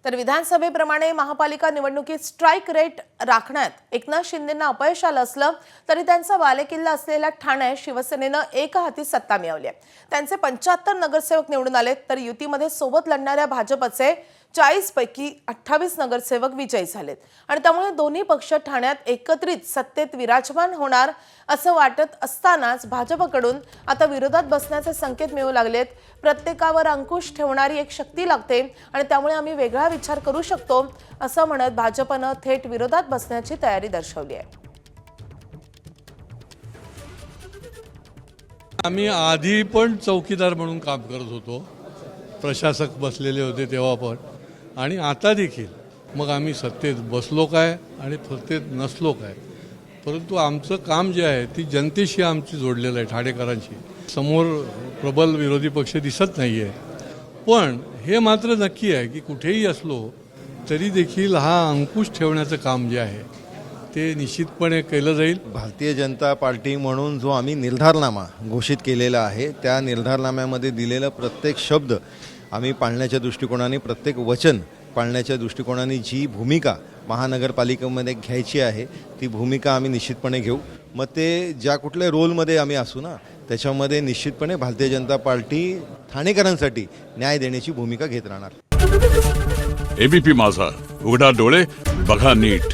तर विधानसभेप्रमाणे महापालिका निवडणुकीत स्ट्राइक रेट राखण्यात एकनाथ शिंदेंना अपयश आलं असलं तरी त्यांचा बालेकिल्ला असलेल्या ठाण्यात शिवसेनेनं एकहाती सत्ता मिळवली आहे। त्यांचे 75 नगरसेवक निवडून आले तर युतीमध्ये सोबत लढणाऱ्या भाजपचे 40 पैकी 28 नगरसेवक विजयी झालेत आणि त्यामुळे दोन्ही पक्ष ठाण्यात एकत्रित सत्तेत विराजमान होणार असं वाटत असतानाच भाजपकडून आता विरोधात बसण्याचे संकेत मिळू लागलेत। प्रत्येकावर अंकुश ठेवणारी एक शक्ती लागते आणि त्यामुळे आम्ही वेगळा विचार करू शकतो असं म्हणत भाजपनं थेट विरोधात बसण्याची तयारी दर्शवली आहे। आम्ही आधी पण चौकीदार म्हणून काम करत होतो, प्रशासक बसलेले होते तेव्हा पण, आणि आता देखील मग आम्ही सत्तेत बसलो काय आणि सत्तेत नसलो काय, परंतु आमचं काम जे आहे ती जनतेशी आमची जोडलेलं आहे, ठाणेकरांशी। समोर प्रबल विरोधी पक्ष दिसत नाही आहे, पण हे मात्र नक्की आहे की कुठेही असलो तरी देखील हा अंकुश ठेवण्याचं काम जे आहे ते निश्चितपणे केलं जाईल। भारतीय जनता पार्टी म्हणून जो आम्ही निर्धारनामा घोषित केलेला आहे त्या निर्धारनाम्यामध्ये दिलेला प्रत्येक शब्द आम्ही पाळण्याच्या दृष्टिकोनाने, प्रत्येक वचन पाळण्याच्या दृष्टिकोनाने जी भूमिका महानगरपालिकेमध्ये घ्यायची आहे ती भूमिका आम्ही निश्चितपणे घेऊ। मग ते ज्या कुठल्या रोलमध्ये आम्ही असू ना त्याच्यामध्ये निश्चितपणे भारतीय जनता पार्टी ठाणेकरांसाठी न्याय देण्याची भूमिका घेत राहणार। एबीपी माझा, उघडा डोळे बघा नीट।